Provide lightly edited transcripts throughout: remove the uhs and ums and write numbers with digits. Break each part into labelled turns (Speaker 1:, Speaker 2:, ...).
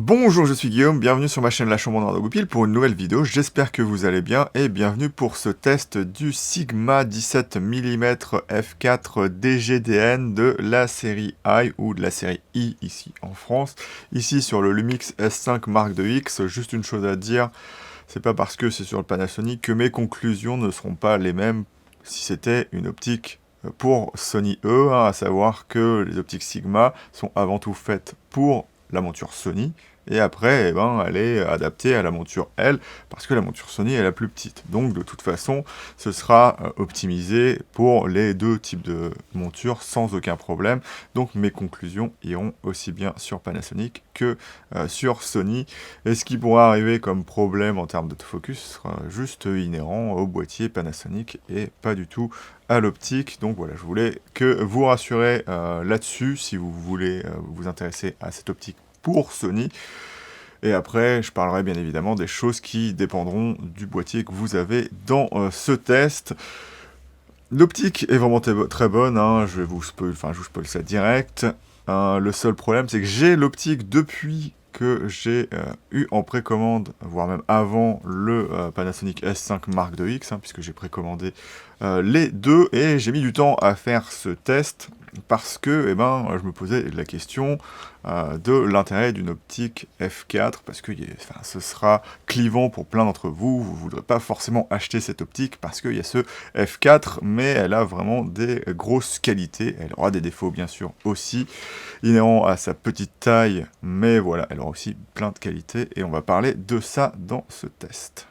Speaker 1: Bonjour, je suis Guillaume, bienvenue sur ma chaîne La Chambre Noire de Goupil pour une nouvelle vidéo, j'espère que vous allez bien et bienvenue pour ce test du Sigma 17 mm f4 DGDN de la série I ou de la série I ici en France. Ici sur le Lumix S5 Mark IIX, juste une chose à dire, c'est pas parce que c'est sur le Panasonic que mes conclusions ne seront pas les mêmes si c'était une optique pour Sony E, à savoir que les optiques Sigma sont avant tout faites pour la monture Sony, et après, elle est adaptée à la monture L, parce que la monture Sony est la plus petite. Donc, de toute façon, ce sera optimisé pour les deux types de montures sans aucun problème. Donc, mes conclusions iront aussi bien sur Panasonic que sur Sony. Et ce qui pourra arriver comme problème en termes d'autofocus sera juste inhérent au boîtier Panasonic et pas du tout à l'optique. Donc voilà, je voulais que vous rassurer là-dessus si vous voulez vous intéresser à cette optique pour Sony. Et après, je parlerai bien évidemment des choses qui dépendront du boîtier que vous avez dans ce test. L'optique est vraiment très bonne, hein, je vous spoil ça direct. Le seul problème, c'est que j'ai l'optique depuis que j'ai eu en précommande, voire même avant le Panasonic S5 Mark IIX, puisque j'ai précommandé les deux, et j'ai mis du temps à faire ce test, parce que je me posais la question de l'intérêt d'une optique f4, parce que ce sera clivant pour plein d'entre vous, vous ne voudrez pas forcément acheter cette optique, parce qu'il y a ce f4, mais elle a vraiment des grosses qualités, elle aura des défauts bien sûr aussi, inhérents à sa petite taille, mais voilà, elle aura aussi plein de qualités, et on va parler de ça dans ce test.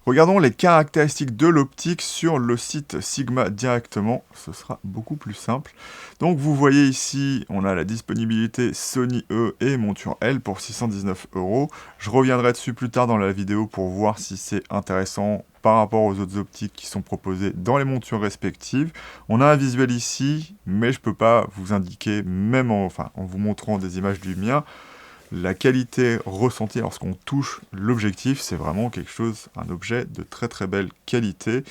Speaker 1: Regardons les caractéristiques de l'optique sur le site Sigma directement, ce sera beaucoup plus simple. Donc vous voyez ici, on a la disponibilité Sony E et monture L pour 619 €. Je reviendrai dessus plus tard dans la vidéo pour voir si c'est intéressant par rapport aux autres optiques qui sont proposées dans les montures respectives. On a un visuel ici, mais je ne peux pas vous indiquer, même en vous montrant des images du mien, la qualité ressentie lorsqu'on touche l'objectif, c'est vraiment quelque chose, un objet de très très belle qualité.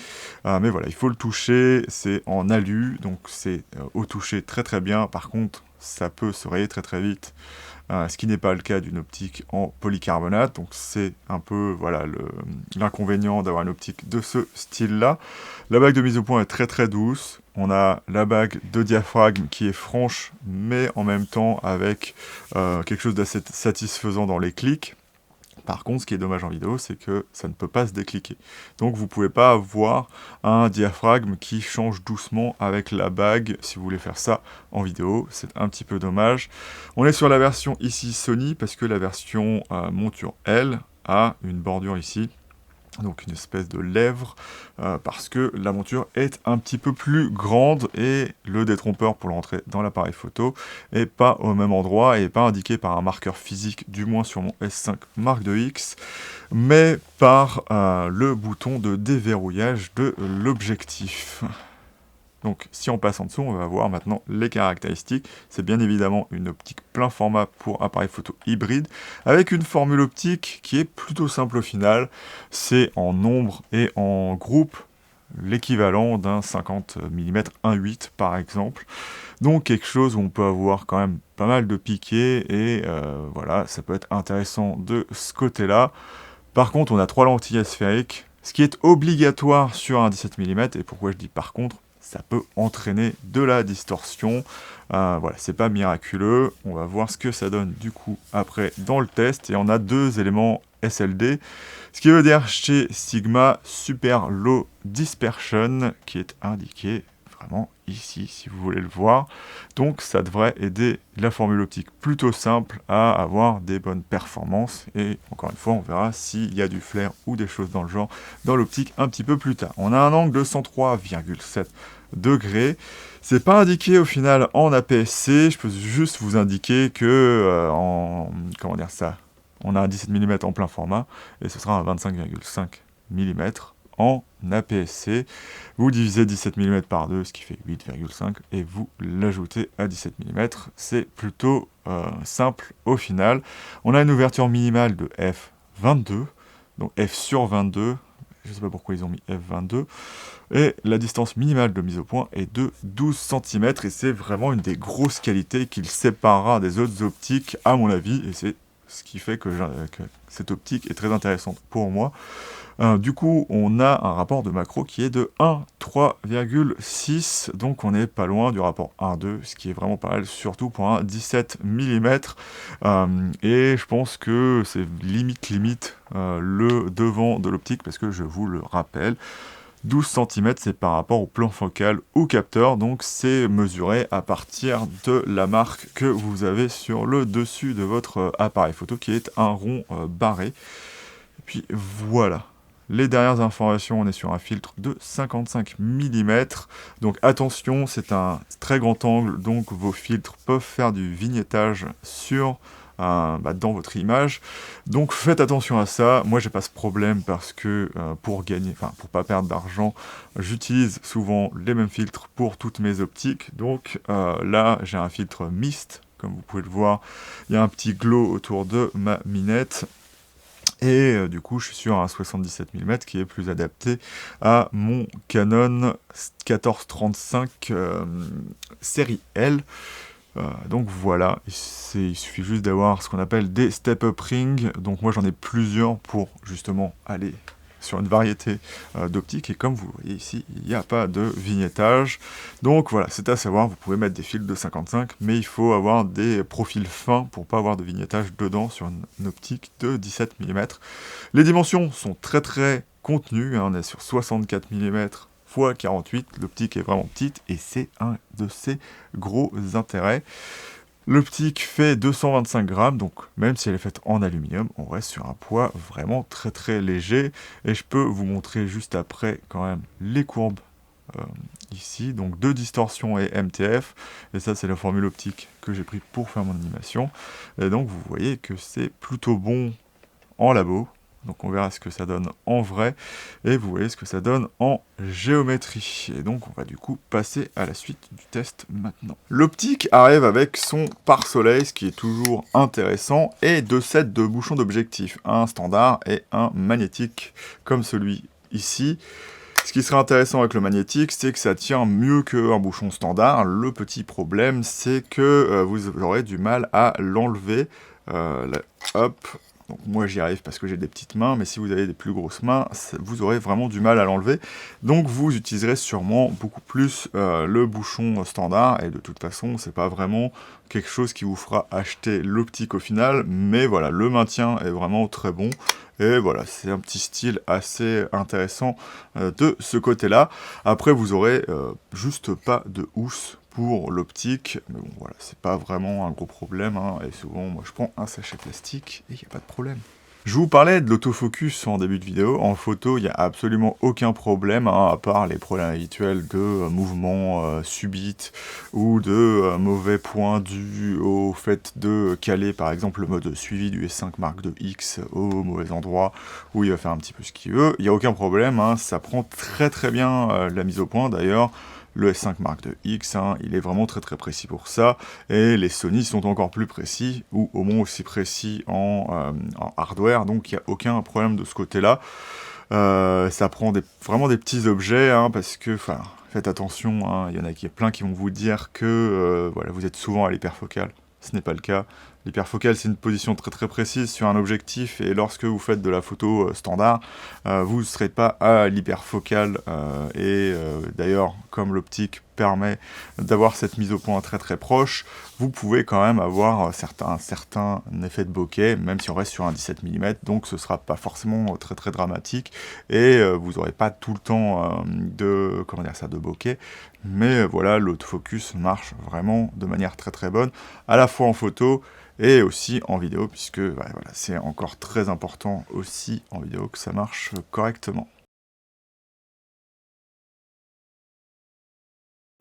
Speaker 1: Mais voilà, il faut le toucher, c'est en alu, donc c'est au toucher très très bien. Par contre, ça peut se rayer très très vite, ce qui n'est pas le cas d'une optique en polycarbonate. Donc c'est un peu voilà l'inconvénient d'avoir une optique de ce style-là. La bague de mise au point est très très douce. On a la bague de diaphragme qui est franche, mais en même temps avec quelque chose d'assez satisfaisant dans les clics. Par contre, ce qui est dommage en vidéo, c'est que ça ne peut pas se décliquer. Donc vous ne pouvez pas avoir un diaphragme qui change doucement avec la bague si vous voulez faire ça en vidéo. C'est un petit peu dommage. On est sur la version ici Sony, parce que la version monture L a une bordure ici, donc une espèce de lèvre, parce que la monture est un petit peu plus grande et le détrompeur pour le rentrer dans l'appareil photo est pas au même endroit et pas indiqué par un marqueur physique, du moins sur mon S5 Mark IIX, mais par le bouton de déverrouillage de l'objectif. Donc si on passe en dessous, on va voir maintenant les caractéristiques. C'est bien évidemment une optique plein format pour appareil photo hybride, avec une formule optique qui est plutôt simple au final. C'est en nombre et en groupe l'équivalent d'un 50 mm 1.8 par exemple. Donc quelque chose où on peut avoir quand même pas mal de piquets, et voilà, ça peut être intéressant de ce côté-là. Par contre, on a 3 lentilles asphériques, ce qui est obligatoire sur un 17 mm, et pourquoi je dis par contre, ça peut entraîner de la distorsion. Voilà, c'est pas miraculeux. On va voir ce que ça donne du coup après dans le test. Et on a 2 éléments SLD, ce qui veut dire chez Sigma Super Low Dispersion, qui est indiqué vraiment ici si vous voulez le voir. Donc ça devrait aider la formule optique plutôt simple à avoir des bonnes performances, et encore une fois on verra s'il y a du flair ou des choses dans le genre dans l'optique un petit peu plus tard. On a un angle de 103,7 degrés. C'est pas indiqué au final en APS-C, je peux juste vous indiquer que on a un 17 mm en plein format, et ce sera un 25,5 mm en APS-C. Vous divisez 17 mm par 2, ce qui fait 8,5, et vous l'ajoutez à 17 mm. C'est plutôt simple au final. On a une ouverture minimale de f22, donc f sur 22, je ne sais pas pourquoi ils ont mis f22. Et la distance minimale de mise au point est de 12 cm, et c'est vraiment une des grosses qualités qui le séparera des autres optiques, à mon avis, et c'est ce qui fait que cette optique est très intéressante pour moi. Du coup, on a un rapport de macro qui est de 1,3,6, donc on n'est pas loin du rapport 1,2, ce qui est vraiment pas mal, surtout pour un 17 mm. Et je pense que c'est limite le devant de l'optique, parce que je vous le rappelle, 12 cm, c'est par rapport au plan focal ou capteur, donc c'est mesuré à partir de la marque que vous avez sur le dessus de votre appareil photo, qui est un rond barré. Et puis voilà. Les dernières informations, on est sur un filtre de 55 mm. Donc attention, c'est un très grand angle, donc vos filtres peuvent faire du vignettage sur dans votre image. Donc faites attention à ça. Moi, j'ai pas ce problème parce que pour pas perdre d'argent, j'utilise souvent les mêmes filtres pour toutes mes optiques. Donc là, j'ai un filtre mist, comme vous pouvez le voir. Il y a un petit glow autour de ma minette. Et du coup, je suis sur un 77 mm qui est plus adapté à mon Canon 1435 série L. Donc voilà, il suffit juste d'avoir ce qu'on appelle des step-up rings. Donc moi j'en ai plusieurs pour justement aller sur une variété d'optiques, et comme vous voyez ici, il n'y a pas de vignettage. Donc voilà, c'est à savoir, vous pouvez mettre des fils de 55, mais il faut avoir des profils fins pour pas avoir de vignettage dedans sur une optique de 17 mm. Les dimensions sont très contenues, hein, on est sur 64 mm x 48, l'optique est vraiment petite, et c'est un de ses gros intérêts. L'optique fait 225 grammes, donc même si elle est faite en aluminium, on reste sur un poids vraiment très léger. Et je peux vous montrer juste après quand même les courbes ici, donc de distorsion et MTF. Et ça, c'est la formule optique que j'ai pris pour faire mon animation. Et donc vous voyez que c'est plutôt bon en labo. Donc on verra ce que ça donne en vrai, et vous voyez ce que ça donne en géométrie. Et donc on va du coup passer à la suite du test maintenant. L'optique arrive avec son pare-soleil, ce qui est toujours intéressant, et deux sets de bouchons d'objectif, un standard et un magnétique, comme celui ici. Ce qui serait intéressant avec le magnétique, c'est que ça tient mieux qu'un bouchon standard. Le petit problème, c'est que vous aurez du mal à l'enlever. Hop. Donc moi j'y arrive parce que j'ai des petites mains, mais si vous avez des plus grosses mains, vous aurez vraiment du mal à l'enlever. Donc vous utiliserez sûrement beaucoup plus le bouchon standard, et de toute façon c'est pas vraiment quelque chose qui vous fera acheter l'optique au final, mais voilà, le maintien est vraiment très bon. Et voilà, c'est un petit style assez intéressant de ce côté-là. Après, vous aurez juste pas de housse pour l'optique, mais bon, voilà, c'est pas vraiment un gros problème, hein, et souvent, moi, je prends un sachet plastique et il n'y a pas de problème. Je vous parlais de l'autofocus en début de vidéo. En photo, il n'y a absolument aucun problème, hein, à part les problèmes habituels de mouvement subit ou de mauvais points dus au fait de caler par exemple le mode suivi du S5 Mark II X au mauvais endroit où il va faire un petit peu ce qu'il veut. Il n'y a aucun problème, hein, ça prend très bien la mise au point. D'ailleurs, le S5 Mark II X, hein, il est vraiment très précis pour ça, et les Sony sont encore plus précis, ou au moins aussi précis en hardware, donc il n'y a aucun problème de ce côté-là. Ça prend vraiment des petits objets, hein, parce que, faites attention, hein, il y en a plein qui vont vous dire que voilà, vous êtes souvent à l'hyperfocale. Ce n'est pas le cas. L'hyperfocale, c'est une position très précise sur un objectif, et lorsque vous faites de la photo standard, vous ne serez pas à l'hyperfocale, et d'ailleurs, comme l'optique permet d'avoir cette mise au point très proche, vous pouvez quand même avoir un certain effet de bokeh, même si on reste sur un 17 mm, donc ce sera pas forcément très dramatique, et vous n'aurez pas tout le temps de bokeh, mais voilà, l'autofocus marche vraiment de manière très bonne, à la fois en photo et aussi en vidéo, puisque voilà, c'est encore très important aussi en vidéo que ça marche correctement.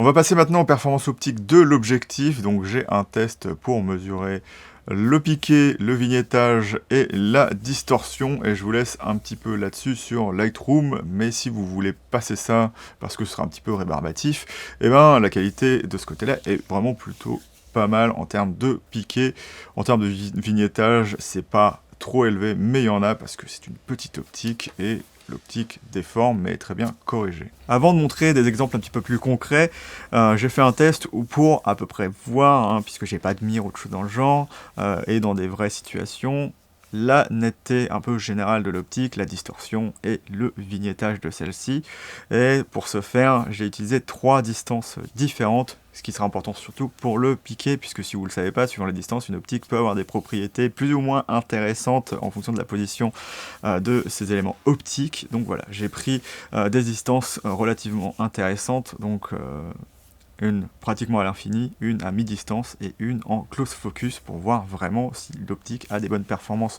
Speaker 1: On va passer maintenant aux performances optiques de l'objectif. Donc j'ai un test pour mesurer le piqué, le vignettage et la distorsion, et je vous laisse un petit peu là-dessus sur Lightroom, mais si vous voulez passer ça parce que ce sera un petit peu rébarbatif, et ben la qualité de ce côté-là est vraiment plutôt pas mal en termes de piqué. En termes de vignettage, c'est pas trop élevé, mais il y en a parce que c'est une petite optique, et l'optique déforme mais est très bien corrigée. Avant de montrer des exemples un petit peu plus concrets, j'ai fait un test pour à peu près voir, hein, puisque j'ai pas de mire ou autre chose dans le genre, et dans des vraies situations, la netteté un peu générale de l'optique, la distorsion et le vignettage de celle-ci. Et pour ce faire, j'ai utilisé 3 distances différentes, ce qui sera important surtout pour le piqué, puisque si vous ne le savez pas, suivant les distances, une optique peut avoir des propriétés plus ou moins intéressantes en fonction de la position de ces éléments optiques. Donc voilà, j'ai pris des distances relativement intéressantes, donc une pratiquement à l'infini, une à mi-distance et une en close focus pour voir vraiment si l'optique a des bonnes performances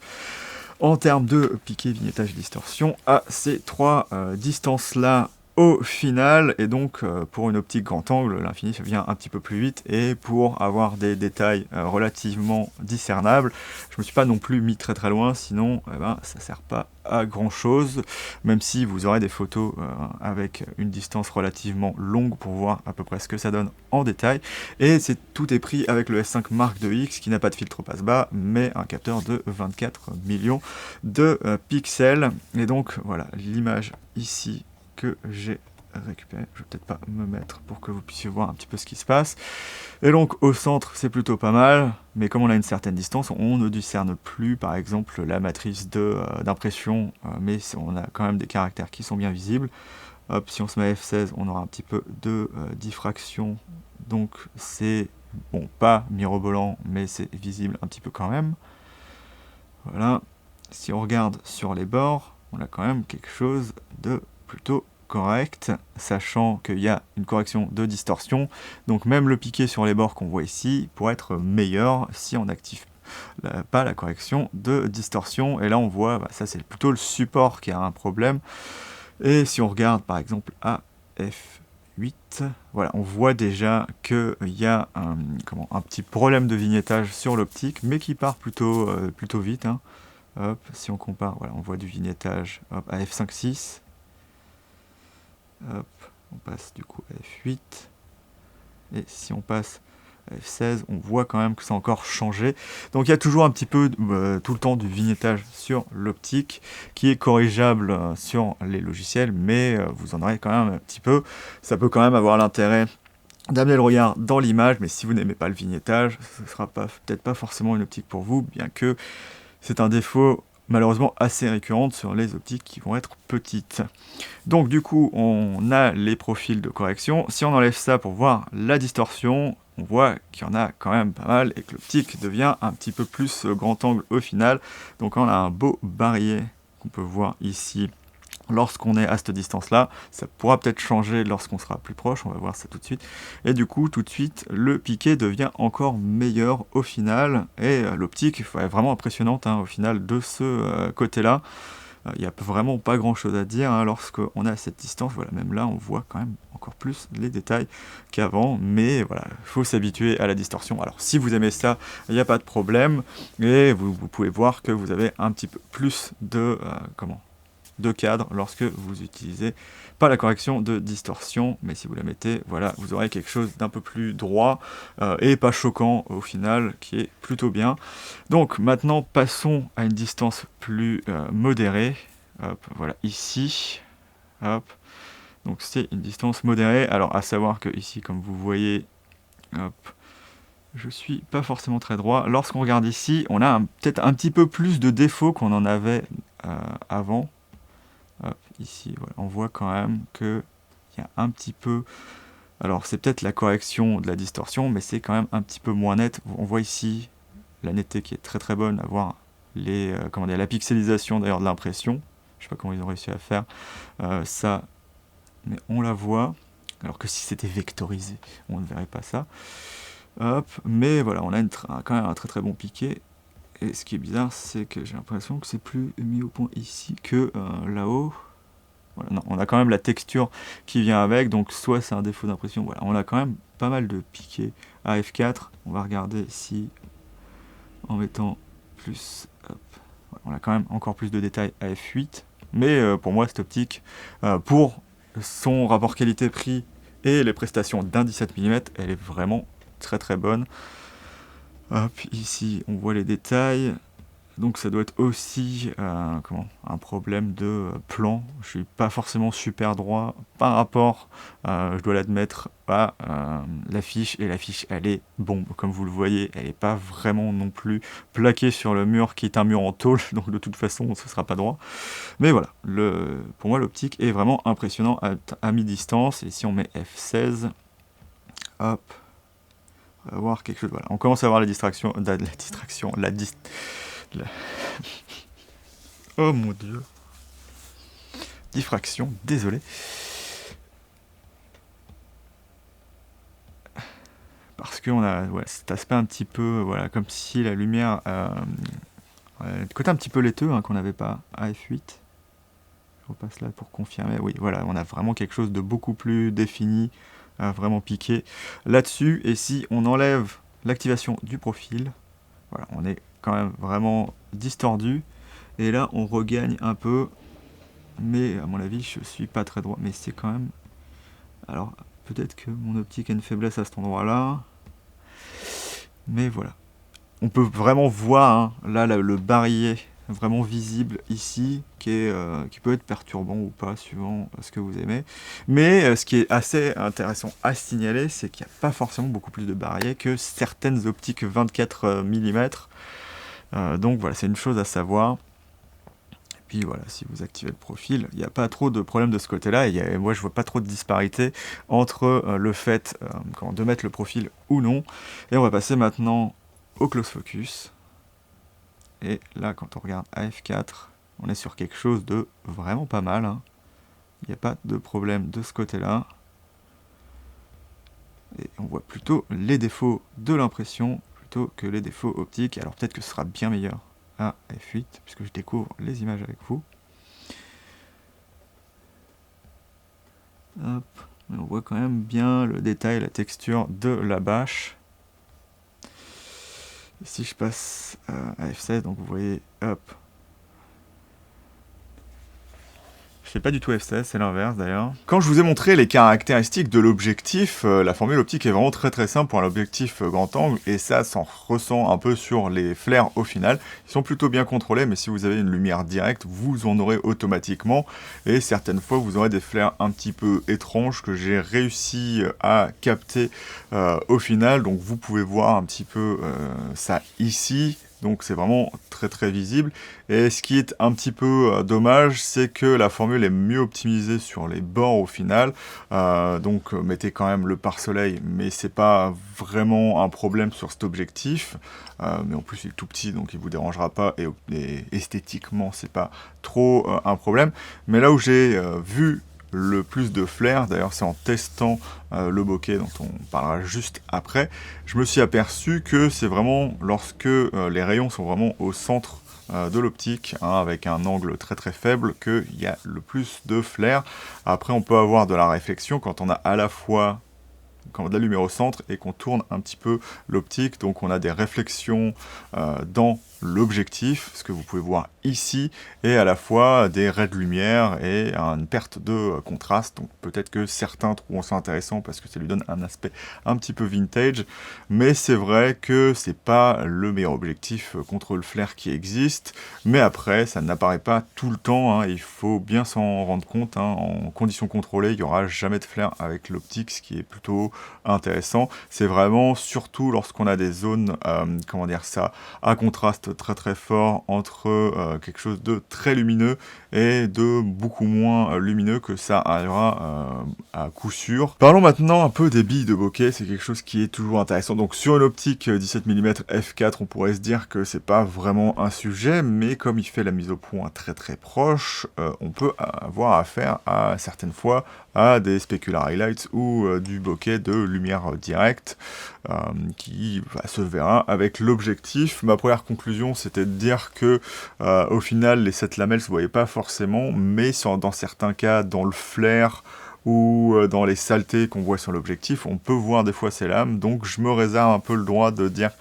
Speaker 1: en termes de piqué, vignettage, distorsion à ces 3 distances-là au final. Et donc pour une optique grand angle, l'infini ça vient un petit peu plus vite, et pour avoir des détails relativement discernables, je me suis pas non plus mis très très loin, sinon ça sert pas à grand chose, même si vous aurez des photos avec une distance relativement longue pour voir à peu près ce que ça donne en détail. Et tout est pris avec le S5 Mark IIX qui n'a pas de filtre passe-bas mais un capteur de 24 millions de pixels. Et donc voilà l'image ici que j'ai récupéré. Je vais peut-être pas me mettre pour que vous puissiez voir un petit peu ce qui se passe. Et donc au centre c'est plutôt pas mal, mais comme on a une certaine distance, on ne discerne plus par exemple la matrice d'impression, mais on a quand même des caractères qui sont bien visibles. Hop, si on se met à F16, on aura un petit peu de diffraction, donc c'est bon, pas mirobolant, mais c'est visible un petit peu quand même. Voilà. Si on regarde sur les bords, on a quand même quelque chose de plutôt correct, sachant qu'il y a une correction de distorsion, donc même le piqué sur les bords qu'on voit ici pourrait être meilleur si on n'active pas la correction de distorsion. Et là on voit, ça c'est plutôt le support qui a un problème. Et si on regarde par exemple à F8, voilà, on voit déjà qu'il y a un petit problème de vignettage sur l'optique, mais qui part plutôt vite, hein. Hop, si on compare, voilà, on voit du vignettage à F5.6. Hop, on passe du coup à F8. Et si on passe à F16, on voit quand même que ça a encore changé. Donc il y a toujours un petit peu tout le temps du vignettage sur l'optique qui est corrigeable sur les logiciels, mais vous en aurez quand même un petit peu. Ça peut quand même avoir l'intérêt d'amener le regard dans l'image, mais si vous n'aimez pas le vignettage, ce ne sera peut-être pas forcément une optique pour vous, bien que c'est un défaut malheureusement assez récurrent sur les optiques qui vont être petites. Donc du coup, on a les profils de correction. Si on enlève ça pour voir la distorsion, on voit qu'il y en a quand même pas mal et que l'optique devient un petit peu plus grand angle au final. Donc on a un beau barillet qu'on peut voir ici. Lorsqu'on est à cette distance-là, ça pourra peut-être changer lorsqu'on sera plus proche, on va voir ça tout de suite. Et du coup, tout de suite, le piqué devient encore meilleur au final. Et l'optique est vraiment impressionnante au final de ce côté-là. Il n'y a vraiment pas grand-chose à dire lorsqu'on a cette distance. Voilà, même là, on voit quand même encore plus les détails qu'avant. Mais voilà, il faut s'habituer à la distorsion. Alors, si vous aimez ça, il n'y a pas de problème. Et vous pouvez voir que vous avez un petit peu plus de cadre lorsque vous utilisez pas la correction de distorsion, mais si vous la mettez, voilà, vous aurez quelque chose d'un peu plus droit et pas choquant au final, qui est plutôt bien. Donc maintenant passons à une distance plus modérée. Hop, voilà, ici, hop, donc c'est une distance modérée. Alors à savoir que ici, comme vous voyez, hop, je suis pas forcément très droit. Lorsqu'on regarde ici, on a peut-être un petit peu plus de défauts qu'on en avait avant. Hop, ici, voilà, on voit quand même qu'il y a un petit peu... Alors, c'est peut-être la correction de la distorsion, mais c'est quand même un petit peu moins net. On voit ici la netteté qui est très très bonne, à voir la pixelisation d'ailleurs de l'impression. Je sais pas comment ils ont réussi à faire ça, mais on la voit. Alors que si c'était vectorisé, on ne verrait pas ça. Hop, mais voilà, on a quand même un très très bon piqué. Et ce qui est bizarre, c'est que j'ai l'impression que c'est plus mis au point ici que là-haut. Voilà, non, on a quand même la texture qui vient avec, donc soit c'est un défaut d'impression. Voilà, on a quand même pas mal de piqués à F4. On va regarder si, en mettant plus, hop, voilà, on a quand même encore plus de détails à F8. Mais pour moi, cette optique, pour son rapport qualité-prix et les prestations d'un 17 mm, elle est vraiment très très bonne. Hop, ici on voit les détails, Donc ça doit être aussi un problème de plan. Je suis pas forcément super droit par rapport, je dois l'admettre, à l'affiche. Et l'affiche, elle est bombe. Comme vous le voyez, elle n'est pas vraiment non plus plaquée sur le mur qui est un mur en tôle. Donc de toute façon, ce sera pas droit. Mais voilà, pour moi, l'optique est vraiment impressionnant à mi-distance. Et si on met F16, hop, on va voir quelque chose. Voilà, on commence à voir oh mon dieu. Diffraction, désolé. Parce qu'on a cet aspect un petit peu, comme si la lumière, côté un petit peu laiteux, qu'on n'avait pas à F8. Je repasse là pour confirmer. Oui, voilà, on a vraiment quelque chose de beaucoup plus défini, vraiment piqué là-dessus. Et si on enlève l'activation du profil, voilà, on est quand même vraiment distordu. Et là, on regagne un peu. Mais à mon avis, je suis pas très droit. Mais c'est quand même... Alors, peut-être que mon optique a une faiblesse à cet endroit-là. Mais voilà. On peut vraiment voir, là, le barillet vraiment visible ici, qui peut être perturbant ou pas, suivant ce que vous aimez. Mais ce qui est assez intéressant à signaler, c'est qu'il n'y a pas forcément beaucoup plus de barillet que certaines optiques 24 mm. Donc voilà, c'est une chose à savoir. Puis voilà, si vous activez le profil, il n'y a pas trop de problème de ce côté-là. Et moi, je vois pas trop de disparité entre le fait de mettre le profil ou non. Et on va passer maintenant au close focus. Et là, quand on regarde à F4, on est sur quelque chose de vraiment pas mal. Il n'y a pas de problème de ce côté-là. Et on voit plutôt les défauts de l'impression plutôt que les défauts optiques. Alors peut-être que ce sera bien meilleur à F8, puisque je découvre les images avec vous. Hop. On voit quand même bien le détail, la texture de la bâche. Et si je passe à F16, donc vous voyez, hop. Je fais pas du tout F16, c'est l'inverse d'ailleurs. Quand je vous ai montré les caractéristiques de l'objectif, la formule optique est vraiment très simple pour un objectif grand angle, et ça s'en ressent un peu sur les flares au final. Ils sont plutôt bien contrôlés, mais si vous avez une lumière directe, vous en aurez automatiquement, et certaines fois vous aurez des flares un petit peu étranges que j'ai réussi à capter au final, donc vous pouvez voir un petit peu ça ici. Donc c'est vraiment très visible. Et ce qui est un petit peu dommage, c'est que la formule est mieux optimisée sur les bords au final. Donc mettez quand même le pare-soleil, mais c'est pas vraiment un problème sur cet objectif. Mais en plus il est tout petit, donc il vous dérangera pas. Et esthétiquement, c'est pas trop un problème. Mais là où j'ai vu le plus de flair, d'ailleurs c'est en testant le bokeh dont on parlera juste après, je me suis aperçu que c'est vraiment lorsque les rayons sont vraiment au centre de l'optique, avec un angle très faible, qu'il y a le plus de flair. Après on peut avoir de la réflexion quand on a à la fois de la lumière au centre et qu'on tourne un petit peu l'optique, donc on a des réflexions dans l'objectif, ce que vous pouvez voir ici, et à la fois des raies de lumière et une perte de contraste. Donc peut-être que certains trouveront ça intéressant parce que ça lui donne un aspect un petit peu vintage, mais c'est vrai que c'est pas le meilleur objectif contre le flair qui existe. Mais après, ça n'apparaît pas tout le temps, il faut bien s'en rendre compte. En conditions contrôlées, il n'y aura jamais de flair avec l'optique, ce qui est plutôt intéressant. C'est vraiment surtout lorsqu'on a des zones, à contraste très fort entre quelque chose de très lumineux et de beaucoup moins lumineux que ça arrivera à coup sûr. Parlons maintenant un peu des billes de bokeh, c'est quelque chose qui est toujours intéressant. Donc sur une optique 17 mm f4, on pourrait se dire que c'est pas vraiment un sujet, mais comme il fait la mise au point très proche, on peut avoir affaire à certaines fois à des specular highlights ou du bokeh de lumière directe qui se verra avec l'objectif. Ma première conclusion, c'était de dire que au final, les 7 lamelles se voyaient pas forcément, mais dans certains cas, dans le flair ou dans les saletés qu'on voit sur l'objectif, on peut voir des fois ces lames, donc je me réserve un peu le droit de dire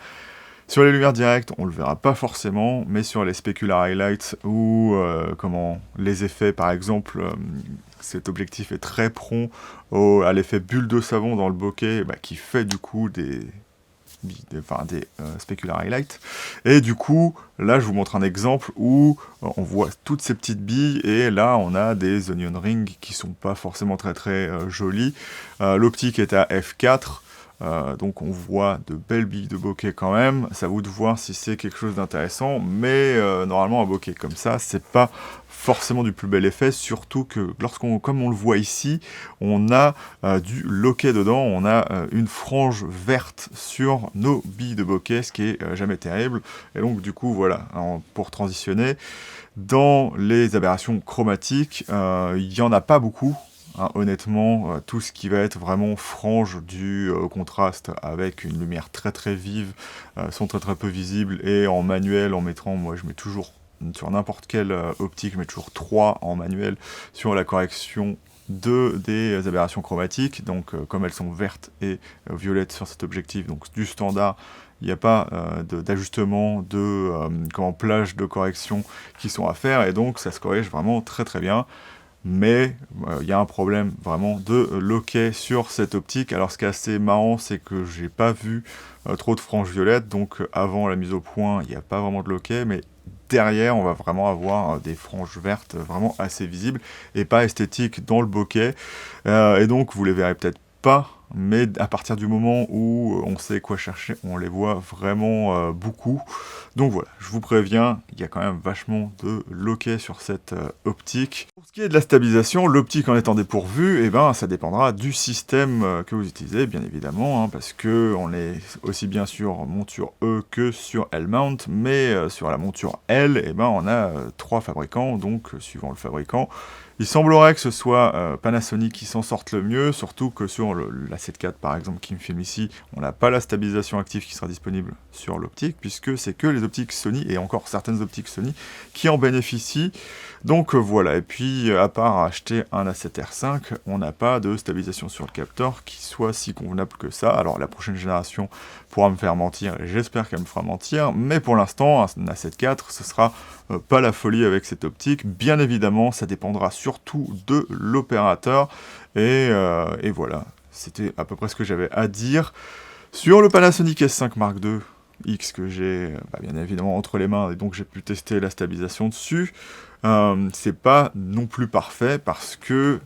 Speaker 1: sur les lumières directes, on le verra pas forcément, mais sur les specular highlights ou les effets, par exemple, cet objectif est très prompt à l'effet bulle de savon dans le bokeh, qui fait du coup des des specular highlights. Et du coup, là, je vous montre un exemple où on voit toutes ces petites billes, et là, on a des onion rings qui sont pas forcément très jolis. L'optique est à f4. Donc on voit de belles billes de bokeh quand même, c'est à vous de voir si c'est quelque chose d'intéressant, mais normalement un bokeh comme ça, c'est pas forcément du plus bel effet, surtout que comme on le voit ici, on a du loquet dedans, on a une frange verte sur nos billes de bokeh, ce qui est jamais terrible, et donc du coup voilà, pour transitionner, dans les aberrations chromatiques, il n'y en a pas beaucoup. Honnêtement, tout ce qui va être vraiment frange du contraste avec une lumière très vive sont très peu visibles, et en manuel, moi je mets toujours, sur n'importe quelle optique, je mets toujours 3 en manuel sur la correction des aberrations chromatiques, donc comme elles sont vertes et violettes sur cet objectif, donc du standard, il n'y a pas d'ajustement plage de correction qui sont à faire, et donc ça se corrige vraiment très bien. Mais il y a un problème vraiment de loquet sur cette optique. Alors ce qui est assez marrant, c'est que j'ai pas vu trop de franges violettes, donc avant la mise au point, il n'y a pas vraiment de loquet, mais derrière, on va vraiment avoir des franges vertes vraiment assez visibles, et pas esthétiques dans le bokeh, et donc vous les verrez peut-être pas, mais à partir du moment où on sait quoi chercher, on les voit vraiment beaucoup. Donc voilà, je vous préviens, il y a quand même vachement de loquet sur cette optique. Pour ce qui est de la stabilisation, l'optique en étant dépourvue, eh ben, ça dépendra du système que vous utilisez, bien évidemment, parce que on est aussi bien sur monture E que sur L-mount, mais sur la monture L, eh ben, on a 3 fabricants, donc suivant le fabricant. Il semblerait que ce soit Panasonic qui s'en sorte le mieux, surtout que sur la 7 IV par exemple qui me filme ici, on n'a pas la stabilisation active qui sera disponible sur l'optique, puisque c'est que les optiques Sony, et encore certaines optiques Sony, qui en bénéficient. Donc voilà, et puis à part acheter un A7R5, on n'a pas de stabilisation sur le capteur qui soit si convenable que ça. Alors la prochaine génération pourra me faire mentir, et j'espère qu'elle me fera mentir, mais pour l'instant, un A7 IV, ce sera pas la folie avec cette optique. Bien évidemment, ça dépendra surtout de l'opérateur, et voilà, c'était à peu près ce que j'avais à dire. Sur le Panasonic S5 Mark II X que j'ai bien évidemment entre les mains, et donc j'ai pu tester la stabilisation dessus, c'est pas non plus parfait, parce que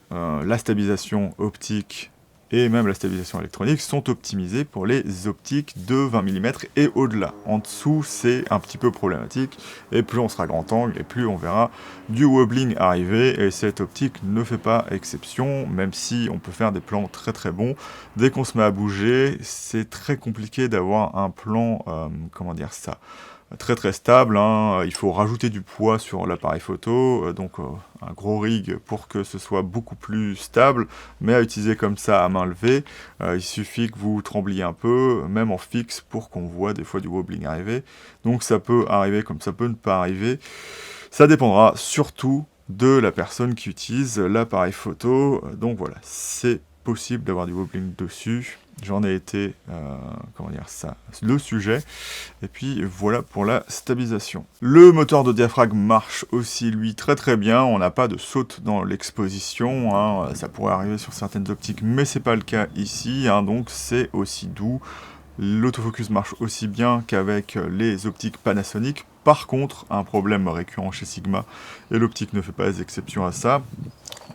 Speaker 1: la stabilisation optique et même la stabilisation électronique sont optimisées pour les optiques de 20 mm et au-delà. En dessous, c'est un petit peu problématique, et plus on sera grand angle, et plus on verra du wobbling arriver, et cette optique ne fait pas exception, même si on peut faire des plans très bons. Dès qu'on se met à bouger, c'est très compliqué d'avoir un plan, très stable, il faut rajouter du poids sur l'appareil photo, donc un gros rig pour que ce soit beaucoup plus stable, mais à utiliser comme ça à main levée, il suffit que vous trembliez un peu, même en fixe, pour qu'on voit des fois du wobbling arriver. Donc ça peut arriver comme ça peut ne pas arriver, ça dépendra surtout de la personne qui utilise l'appareil photo, donc voilà, c'est possible d'avoir du wobbling dessus. J'en ai été, le sujet, et puis voilà pour la stabilisation. Le moteur de diaphragme marche aussi, lui, très bien, on n'a pas de saute dans l'exposition, ça pourrait arriver sur certaines optiques, mais c'est pas le cas ici, donc c'est aussi doux. L'autofocus marche aussi bien qu'avec les optiques Panasonic. Par contre, un problème récurrent chez Sigma, et l'optique ne fait pas exception à ça,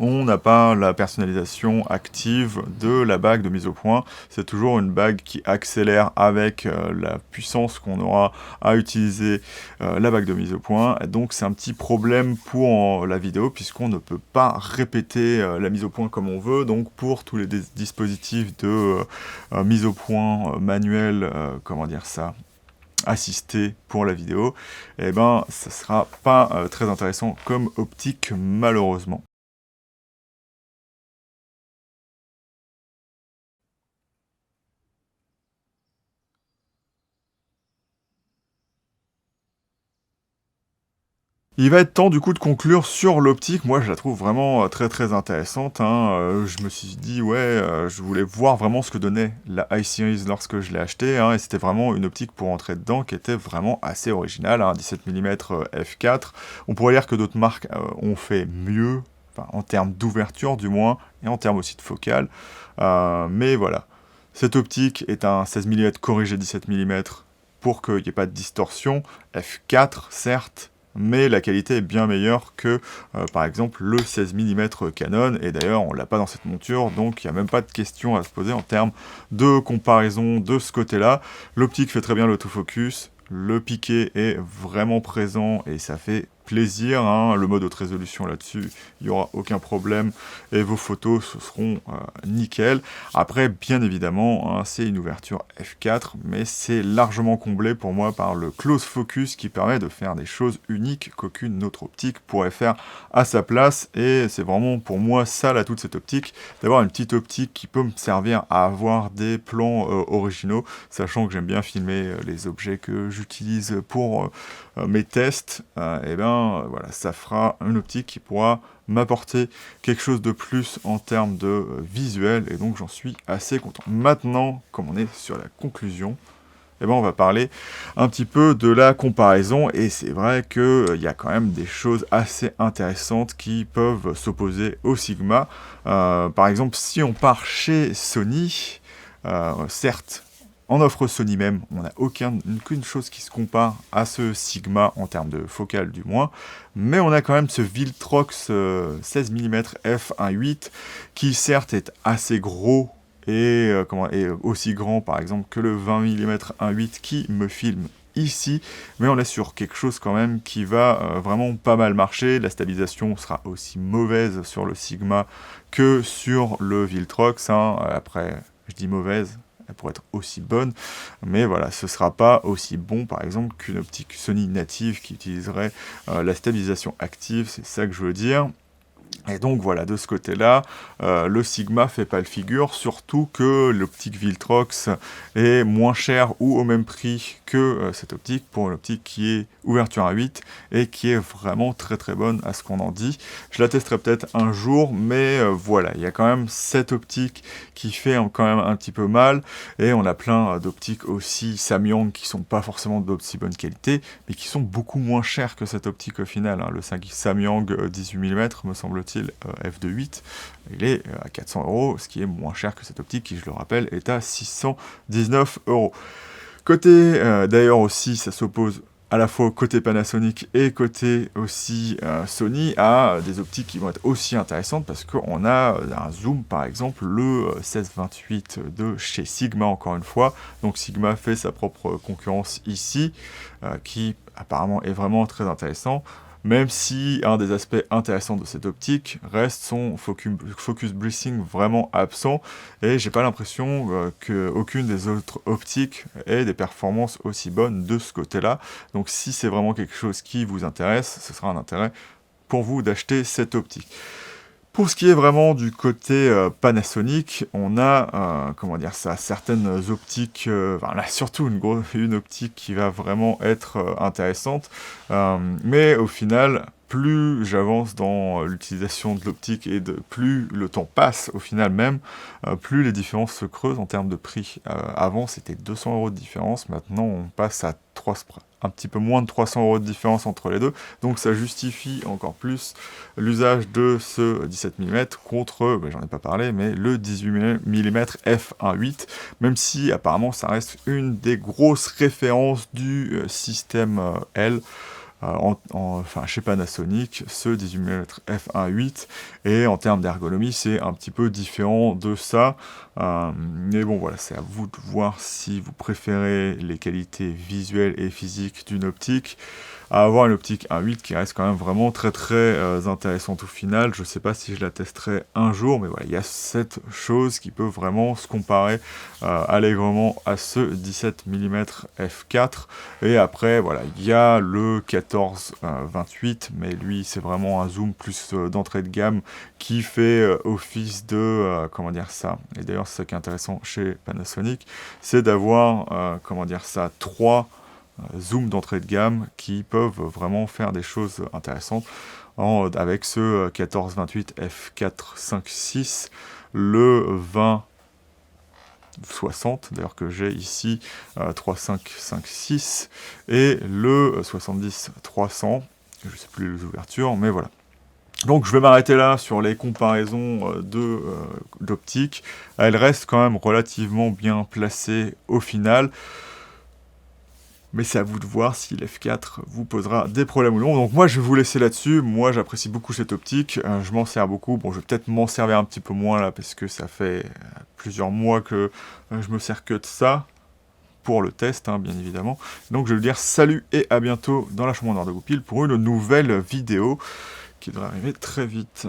Speaker 1: on n'a pas la personnalisation active de la bague de mise au point. C'est toujours une bague qui accélère avec la puissance qu'on aura à utiliser la bague de mise au point. Et donc c'est un petit problème pour la vidéo, puisqu'on ne peut pas répéter la mise au point comme on veut. Donc pour tous les dispositifs de mise au point manuel, assisté pour la vidéo, eh ben ça sera pas très intéressant comme optique, malheureusement. Il va être temps du coup de conclure sur l'optique. Moi je la trouve vraiment très intéressante, je me suis dit je voulais voir vraiment ce que donnait la I-Series lorsque je l'ai acheté, et c'était vraiment une optique pour entrer dedans qui était vraiment assez originale, 17 mm f4. On pourrait dire que d'autres marques ont fait mieux, en termes d'ouverture du moins, et en termes aussi de focale, mais voilà. Cette optique est un 16 mm corrigé 17 mm pour qu'il n'y ait pas de distorsion, f4 certes, mais la qualité est bien meilleure que par exemple le 16 mm Canon, et d'ailleurs on l'a pas dans cette monture, donc il n'y a même pas de question à se poser en termes de comparaison de ce côté-là. L'optique fait très bien l'autofocus, le piqué est vraiment présent et ça fait plaisir, hein. Le mode haute résolution là-dessus, il n'y aura aucun problème et vos photos ce seront nickel. Après, bien évidemment, hein, c'est une ouverture f4, mais c'est largement comblé pour moi par le close focus qui permet de faire des choses uniques qu'aucune autre optique pourrait faire à sa place, et c'est vraiment pour moi ça l'atout de cette optique, d'avoir une petite optique qui peut me servir à avoir des plans originaux, sachant que j'aime bien filmer les objets que j'utilise pour mes tests, et ben voilà, ça fera une optique qui pourra m'apporter quelque chose de plus en termes de visuel, et donc j'en suis assez content. Maintenant, comme on est sur la conclusion, eh ben on va parler un petit peu de la comparaison, et c'est vrai qu'il y a quand même des choses assez intéressantes qui peuvent s'opposer au Sigma. Par exemple, si on part chez Sony, certes, en offre Sony même, on n'a aucune chose qui se compare à ce Sigma en termes de focale du moins, mais on a quand même ce Viltrox 16 mm f1.8 qui certes est assez gros et aussi grand par exemple que le 20 mm 1.8 qui me filme ici, mais on est sur quelque chose quand même qui va vraiment pas mal marcher. La stabilisation sera aussi mauvaise sur le Sigma que sur le Viltrox, hein. Après, je dis mauvaise, elle pourrait être aussi bonne, mais voilà, ce sera pas aussi bon par exemple qu'une optique Sony native qui utiliserait la stabilisation active, c'est ça que je veux dire. Et donc voilà, de ce côté-là, le Sigma fait pas le figure, surtout que l'optique Viltrox est moins chère ou au même prix que cette optique, pour une optique qui est ouverture à 8 et qui est vraiment très très bonne à ce qu'on en dit. Je la testerai peut-être un jour, mais voilà, il y a quand même cette optique qui fait quand même un petit peu mal, et on a plein d'optiques aussi Samyang qui sont pas forcément d'aussi bonne qualité, mais qui sont beaucoup moins chères que cette optique au final, hein. Le Samyang 18 mm me semble-t-il f2.8, il est à 400 €, ce qui est moins cher que cette optique qui, je le rappelle, est à 619 €. Côté, d'ailleurs aussi, ça s'oppose à la fois côté Panasonic et côté aussi Sony à des optiques qui vont être aussi intéressantes, parce qu'on a un zoom par exemple, le 16-28 de chez Sigma encore une fois. Donc Sigma fait sa propre concurrence ici, qui apparemment est vraiment très intéressant. Même si un des aspects intéressants de cette optique reste son focus breathing vraiment absent, et j'ai pas l'impression qu'aucune des autres optiques ait des performances aussi bonnes de ce côté-là. Donc si c'est vraiment quelque chose qui vous intéresse, ce sera un intérêt pour vous d'acheter cette optique. Pour ce qui est vraiment du côté Panasonic, on a certaines optiques, là surtout une optique qui va vraiment être intéressante, mais au final, plus j'avance dans l'utilisation de l'optique et plus le temps passe au final même, plus les différences se creusent en termes de prix. Avant c'était 200 € de différence, maintenant on passe à un petit peu moins de 300 € de différence entre les deux, donc ça justifie encore plus l'usage de ce 17 mm contre, j'en ai pas parlé, mais le 18 mm f1.8, même si apparemment ça reste une des grosses références du système L, chez Panasonic, ce 18 mm f1.8, et en termes d'ergonomie, c'est un petit peu différent de ça. Mais bon, voilà, c'est à vous de voir si vous préférez les qualités visuelles et physiques d'une optique, à avoir une optique 1.8 qui reste quand même vraiment très très intéressante au final. Je sais pas si je la testerai un jour, mais voilà, il y a cette chose qui peut vraiment se comparer allègrement à ce 17 mm f4. Et après, voilà, il y a le 14-28, mais lui, c'est vraiment un zoom plus d'entrée de gamme qui fait office de, et d'ailleurs, c'est ça qui est intéressant chez Panasonic, c'est d'avoir, trois zoom d'entrée de gamme qui peuvent vraiment faire des choses intéressantes avec ce 14-28 f4.5.6, le 20-60, d'ailleurs que j'ai ici 3.5.5.6, et le 70-300, je sais plus les ouvertures, mais voilà. Donc je vais m'arrêter là sur les comparaisons d'optique. Elle reste quand même relativement bien placée au final. Mais c'est à vous de voir si l'F4 vous posera des problèmes ou non. Donc moi je vais vous laisser là-dessus. Moi j'apprécie beaucoup cette optique. Je m'en sers beaucoup. Bon, je vais peut-être m'en servir un petit peu moins là parce que ça fait plusieurs mois que je me sers que de ça. Pour le test, hein, bien évidemment. Donc je vais vous dire salut et à bientôt dans la chambre noire de Goupil pour une nouvelle vidéo qui devrait arriver très vite.